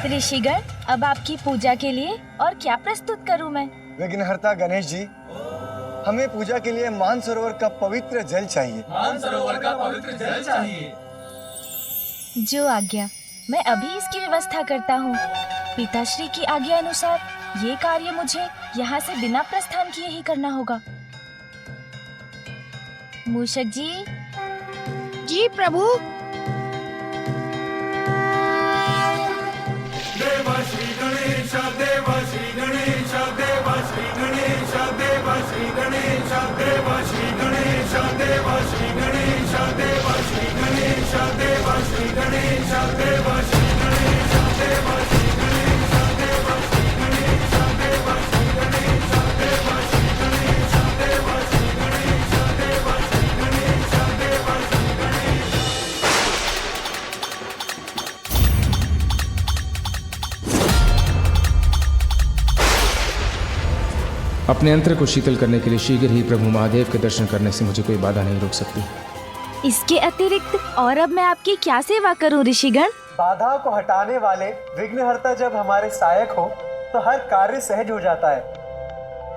ऋषिगण, अब आपकी पूजा के लिए और क्या प्रस्तुत करूं मैं? विघ्नहर्ता गणेश जी, हमें पूजा के लिए मानसरोवर का पवित्र जल चाहिए। मानसरोवर का पवित्र जल चाहिए। जो आज्ञा, मैं अभी इसकी व्यवस्था करता हूँ। पिताश्री की आज्ञा अनुसार ये कार्य मुझे यहाँ से बिना प्रस्थान किए ही करना होगा। मूषक जी। जी प्रभु। देव श्री गणेश, देव श्री गणेश, देव श्री गणेश, देव श्री गणेश, देव श्री गणेश, देव श्री गणेश, देव श्री गणेश, देव श्री गणेश, देव श्री गणेश, देव श्री गणेश, देव श्री गणेश, देव श्री गणेश, देव श्री गणेश, देव श्री गणेश, देव श्री गणेश, देव श्री गणेश। अपने यंत्र को शीतल करने के लिए शीघ्र ही प्रभु महादेव के दर्शन करने से मुझे कोई बाधा नहीं रोक सकती। इसके अतिरिक्त और अब मैं आपकी क्या सेवा करूं ऋषिगण? बाधा को हटाने वाले विघ्नहर्ता जब हमारे सहायक हो तो हर कार्य सहज हो जाता है।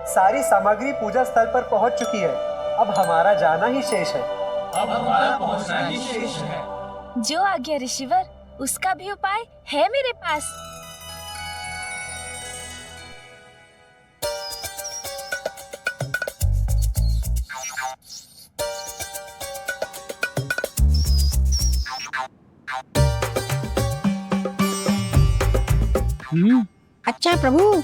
सारी सामग्री पूजा स्थल पर पहुंच चुकी है, अब हमारा जाना ही शेष है। अब हमारा पहुंचना ही शेष है। जो आज्ञा ऋषिवर, उसका भी उपाय है मेरे पास। अच्छा प्रभु।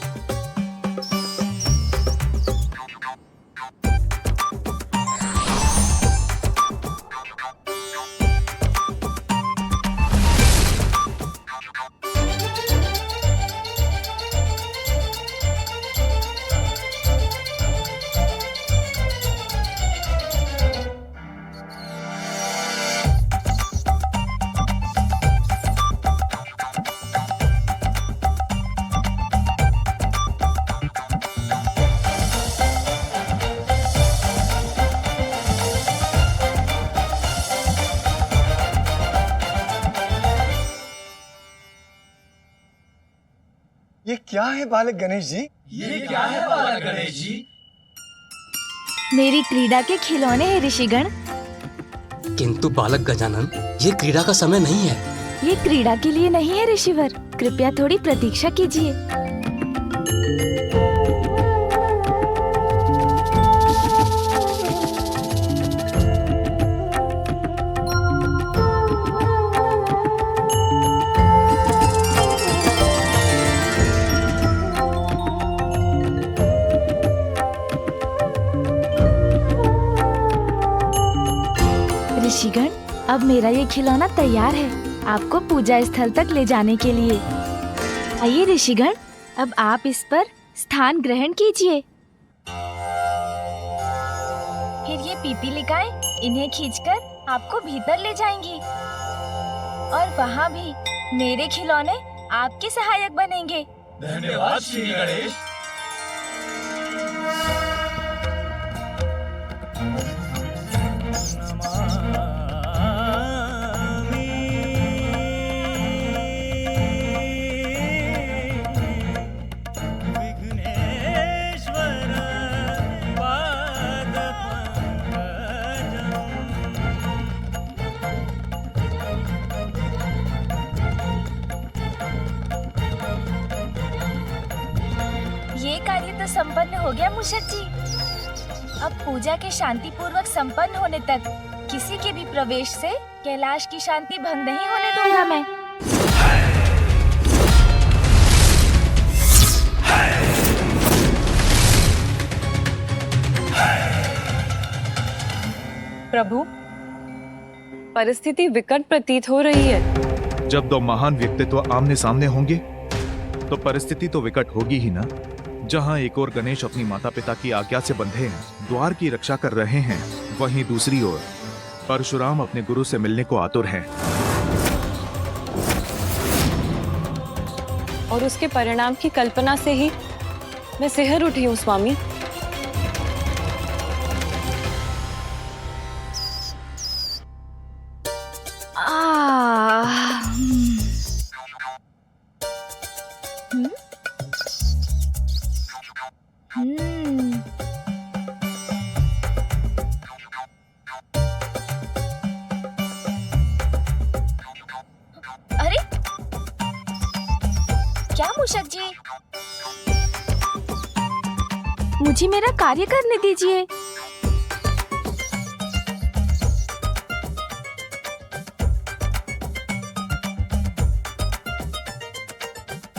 ये क्या है बालक गणेश जी? ये क्या है बालक गणेश जी? मेरी क्रीड़ा के खिलौने हैं ऋषिगण। किंतु बालक गजानन, ये क्रीड़ा का समय नहीं है। ये क्रीड़ा के लिए नहीं है ऋषिवर, कृपया थोड़ी प्रतीक्षा कीजिए। ऋषिगण, अब मेरा ये खिलौना तैयार है आपको पूजा स्थल तक ले जाने के लिए। आइए ऋषिगण, अब आप इस पर स्थान ग्रहण कीजिए। फिर ये पीपीलिकाएं इन्हें खींचकर आपको भीतर ले जाएंगी और वहाँ भी मेरे खिलौने आपके सहायक बनेंगे। धन्यवाद श्री गणेश। ये कार्य तो संपन्न हो गया मूषक जी। अब पूजा के शांति पूर्वक संपन्न होने तक किसी के भी प्रवेश से कैलाश की शांति भंग नहीं होने दूंगा मैं। प्रभु, परिस्थिति विकट प्रतीत हो रही है। जब दो महान व्यक्तित्व आमने सामने होंगे तो परिस्थिति तो विकट होगी ही ना। जहां एक ओर गणेश अपनी माता पिता की आज्ञा से बंधे द्वार की रक्षा कर रहे हैं, वहीं दूसरी ओर परशुराम अपने गुरु से मिलने को आतुर हैं। और उसके परिणाम की कल्पना से ही मैं सिहर उठी हूँ स्वामी। मुझे मेरा कार्य करने दीजिए।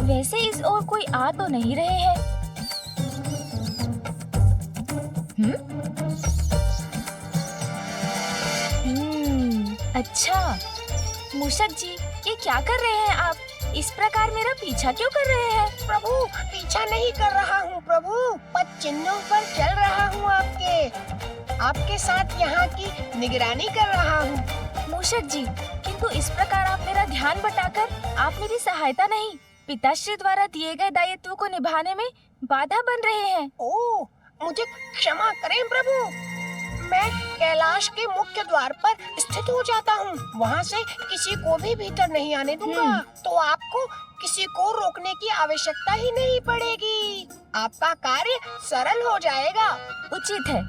वैसे इस ओर कोई आ तो नहीं रहे हैं। अच्छा, मूषक जी, ये क्या कर रहे हैं आप? इस प्रकार मेरा पीछा क्यों कर रहे हैं? प्रभु, पीछा नहीं कर रहा हूँ प्रभु, पद चिन्हों पर चल रहा हूँ आपके साथ यहाँ की निगरानी कर रहा हूँ। मूषक जी, किंतु इस प्रकार आप मेरा ध्यान बटाकर आप मेरी सहायता नहीं, पिताश्री द्वारा दिए गए दायित्व को निभाने में बाधा बन रहे हैं। ओह, मुझे क्षमा करें प्रभु, मैं कैलाश के मुख्य द्वार पर स्थित हो जाता हूँ। वहाँ से किसी को भी भीतर नहीं आने दूंगा, तो आपको किसी को रोकने की आवश्यकता ही नहीं पड़ेगी। आपका कार्य सरल हो जाएगा। उचित है।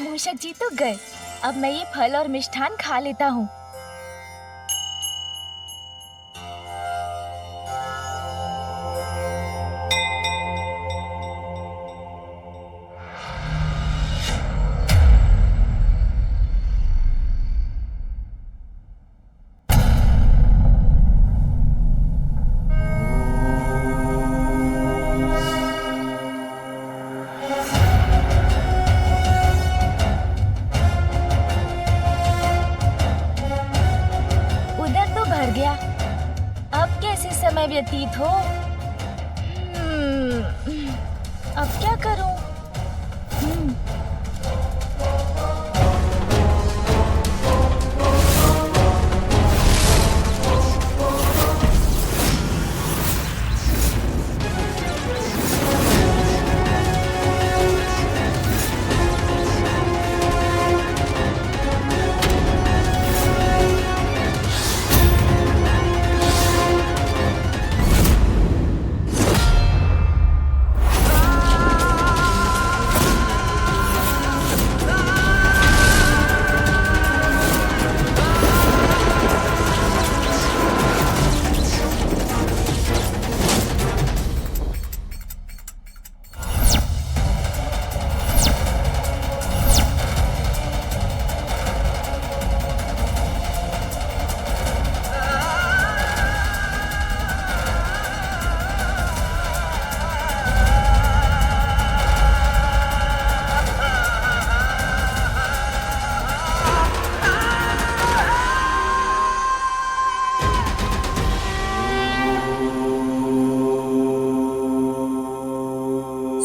मूषक जी तो गए, अब मैं ये फल और मिष्ठान खा लेता हूँ। समय व्यतीत हो। अब क्या करूं?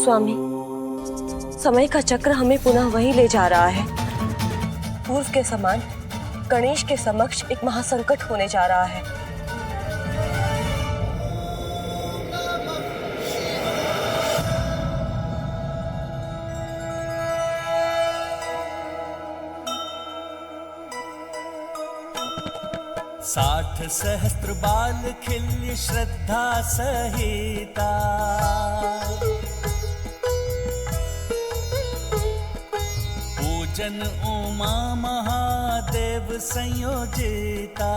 स्वामी, समय का चक्र हमें पुनः वहीं ले जा रहा है। पूर्व के समान गणेश के समक्ष एक महासंकट होने जा रहा है। साठ सहस्त्र बाल खिल्य श्रद्धा सहिता, पूजन उमा महादेव संयोजिता।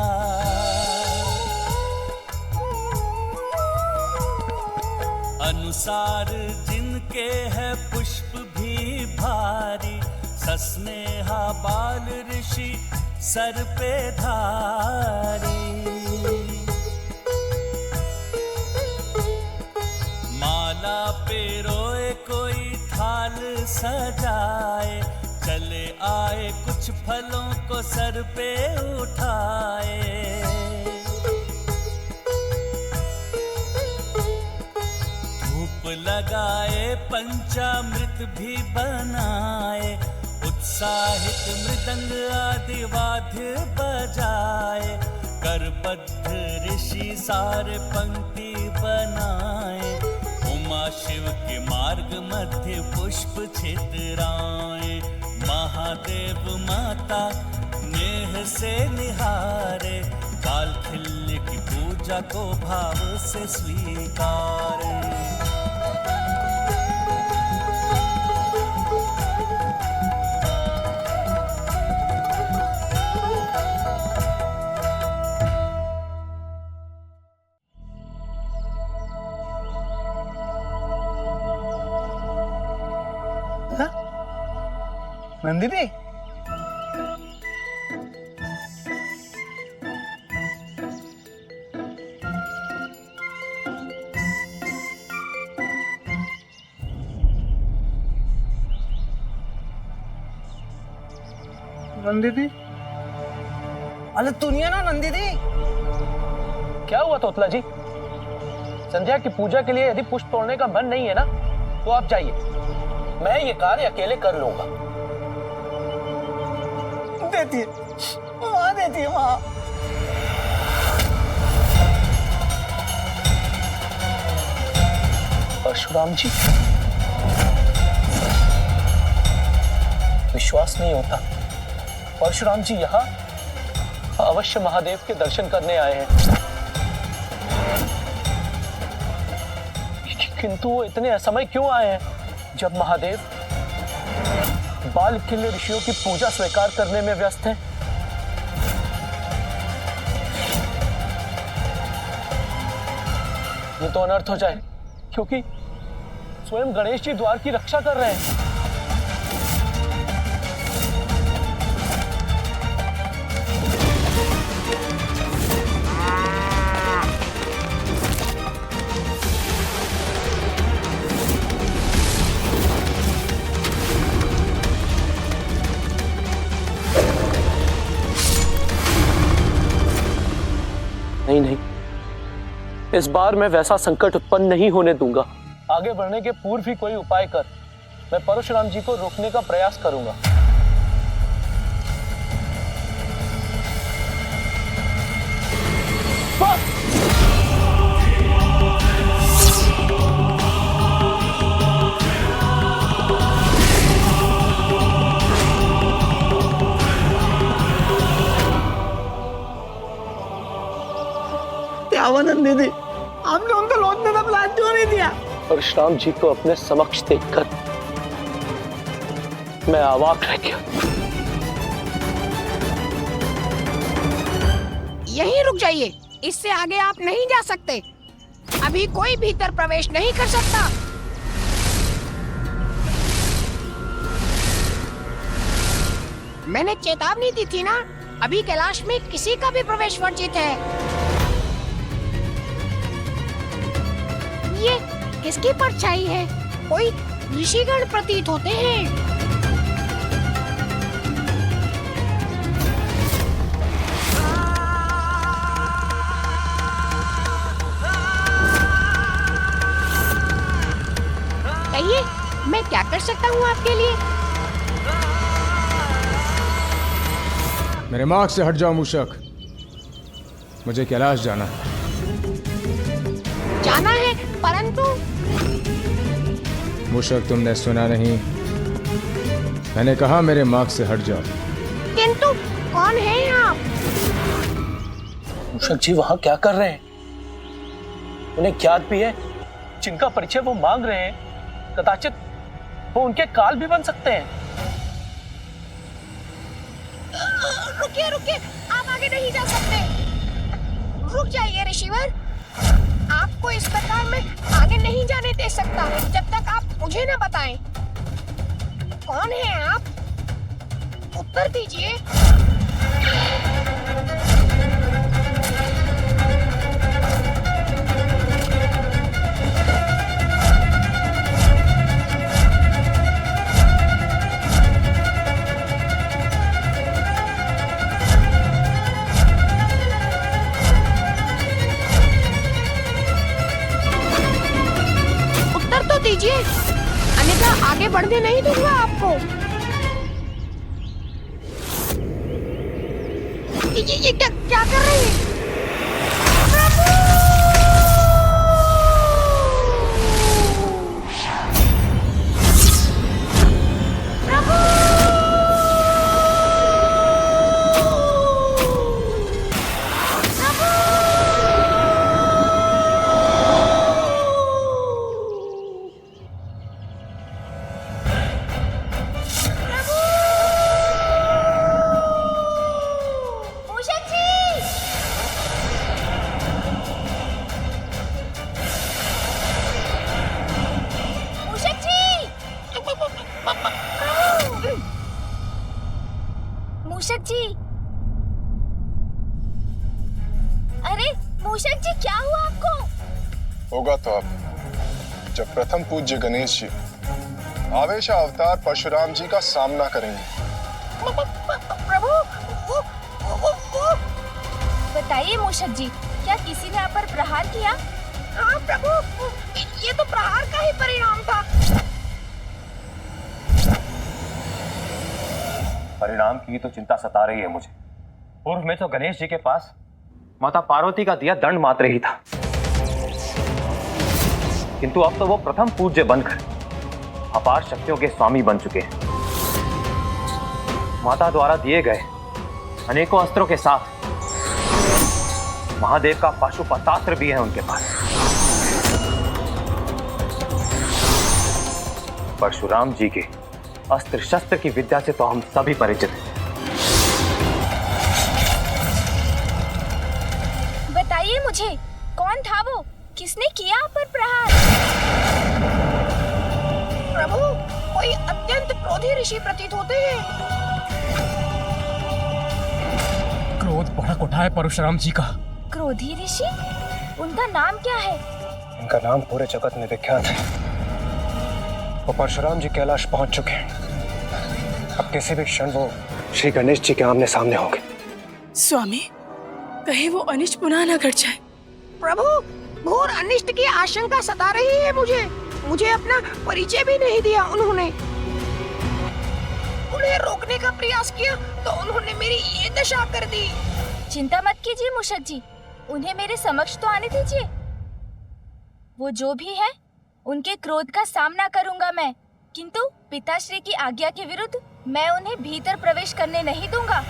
अनुसार जिनके है पुष्प भी भारी, सस्नेहा बाल ऋषि सर पे धारी। माला पे रोए कोई थाल सजाए, चले आए कुछ फलों को सर पे उठाए। धूप लगाए पंचामृत भी बनाए, उत्साहित मृदंग आदि वाद्य बजाए। करबद्ध ऋषि सारे पंक्ति बनाए, उमा शिव के मार्ग मध्य पुष्प छितराए। महादेव माता नेह से निहारे, बाल खिल्य की पूजा को भाव से स्वीकारे। नंदिनी, नंदिनी, अरे दुनिया ना नंदिनी। क्या हुआ तोतला जी? संध्या की पूजा के लिए यदि पुष्प तोड़ने का मन नहीं है ना, तो आप जाइए, मैं ये कार्य अकेले कर लूंगा। देती है वहां, देती है वहां। परशुराम जी, विश्वास नहीं होता। परशुराम जी यहाँ अवश्य महादेव के दर्शन करने आए हैं, किंतु वो इतने असमय क्यों आए हैं जब महादेव बालकिल्य ऋषियों की पूजा स्वीकार करने में व्यस्त हैं? ये तो अनर्थ हो जाए, क्योंकि स्वयं गणेश जी द्वार की रक्षा कर रहे हैं। नहीं नहीं, इस बार मैं वैसा संकट उत्पन्न नहीं होने दूंगा। आगे बढ़ने के पूर्व ही कोई उपाय कर मैं परशुराम जी को रोकने का प्रयास करूंगा। दीदी, हमने उनको लौटने का प्लान क्यों नहीं दिया? परशुराम जी को अपने समक्ष देखकर मैं अवाक रह गया। यहीं रुक जाइए, इससे आगे आप नहीं जा सकते। अभी कोई भीतर प्रवेश नहीं कर सकता। मैंने चेतावनी दी थी ना, अभी कैलाश में किसी का भी प्रवेश वर्जित है। ये किसकी परछाई है? कोई ऋषिगण प्रतीत होते हैं। कहिए, मैं क्या कर सकता हूँ आपके लिए? मेरे मार्ग से हट जाओ मूषक, मुझे कैलाश जाना है। जाना है, परंतु मूषक, तुमने सुना नहीं? मैंने कहा मेरे मार्ग से हट जाओ। किंतु कौन है आप? मूषक जी वहां क्या कर रहे हैं? उन्हें ज्ञात भी है जिनका परिचय वो मांग रहे हैं, कदाचित वो उनके काल भी बन सकते हैं। रुकिए रुकिए, आप आगे नहीं जा सकते। रुक जाइए ऋषिवर, आपको इस प्रकार मैं आगे नहीं जाने दे सकता जब तक आप मुझे न बताएं। कौन है आप? उत्तर दीजिए। दीजिए, अन्यथा आगे बढ़ने नहीं दूंगा आपको। ये क्या कर रहे हैं? तो अब जब प्रथम पूज्य गणेश जी आवेश अवतार परशुराम जी का सामना करेंगे। प्रभु वो बताइए मूषक जी, क्या किसी ने आप पर प्रहार किया? हाँ प्रभु, ये तो प्रहार का ही परिणाम था। परिणाम की तो चिंता सता रही है मुझे। पूर्व में तो गणेश जी के पास माता पार्वती का दिया दंड मात्र ही था, किंतु अब तो वो प्रथम पूज्य बनकर अपार शक्तियों के स्वामी बन चुके हैं। माता द्वारा दिए गए अनेकों अस्त्रों के साथ महादेव का पाशुपतास्त्र भी है उनके पास। परशुराम जी के अस्त्र शस्त्र की विद्या से तो हम सभी परिचित हैं। बताइए मुझे, कौन था वो? किसने किया आप पर प्रहार? प्रभु, कोई अत्यंत क्रोधी ऋषि प्रतीत होते हैं। क्रोध भड़क उठा है परशुराम जी का। क्रोधी ऋषि? उनका नाम क्या है? इनका नाम पूरे जगत में विख्यात है। वो परशुराम जी कैलाश पहुंच चुके हैं। अब किसी भी क्षण वो श्री गणेश जी के आमने सामने होंगे। स्वामी, कहीं वो अनिष्ट पुनः न घट जाए। प्रभु, घोर अनिष्ट की आशंका सता रही है मुझे अपना परिचय भी नहीं दिया उन्होंने। उन्हें रोकने का प्रयास किया तो उन्होंने मेरी ये दशा कर दी। चिंता मत कीजिए मूषक जी, उन्हें मेरे समक्ष तो आने दीजिए। वो जो भी है, उनके क्रोध का सामना करूंगा मैं, किंतु पिताश्री की आज्ञा के विरुद्ध मैं उन्हें भीतर प्रवेश करने नहीं दूंगा।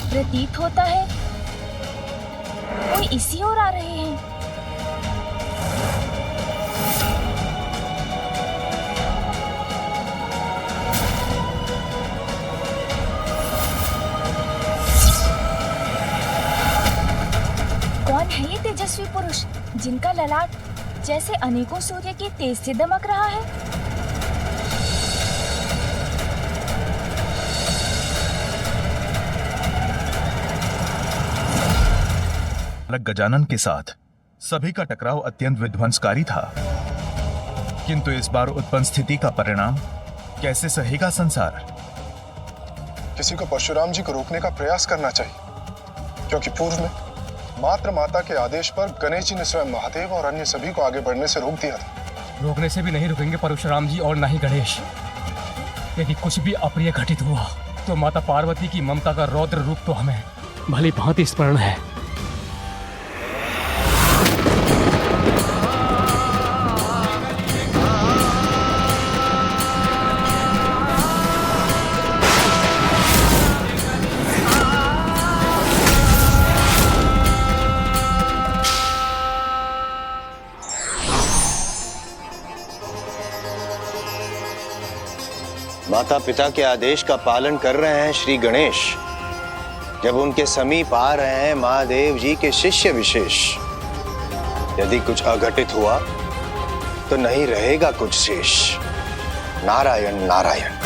प्रतीत होता है कोई इसी ओर आ रहे हैं। कौन है ये तेजस्वी पुरुष जिनका ललाट जैसे अनेकों सूर्य के तेज से दमक रहा है? गजानन के साथ सभी का टकराव अत्यंत विध्वंसकारी था, किंतु इस बार उत्पन्न स्थिति का परिणाम कैसे सहेगा संसार? किसी को परशुराम जी को रोकने का प्रयास करना चाहिए, क्योंकि पूर्व में मात्र माता के आदेश पर गणेश जी ने स्वयं महादेव और अन्य सभी को आगे बढ़ने से रोक दिया था। रोकने से भी नहीं रुकेंगे परशुराम जी और न ही गणेश। यदि कुछ भी अप्रिय घटित हुआ तो माता पार्वती की ममता का रौद्र रूप तो हमें भली भांति स्मरण है। माता पिता के आदेश का पालन कर रहे हैं श्री गणेश। जब उनके समीप आ रहे हैं महादेव जी के शिष्य विशेष, यदि कुछ अघटित हुआ तो नहीं रहेगा कुछ शेष। नारायण नारायण।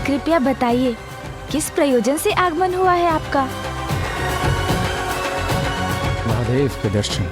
कृपया बताइए, किस प्रयोजन से आगमन हुआ है आपका? महादेव के दर्शन।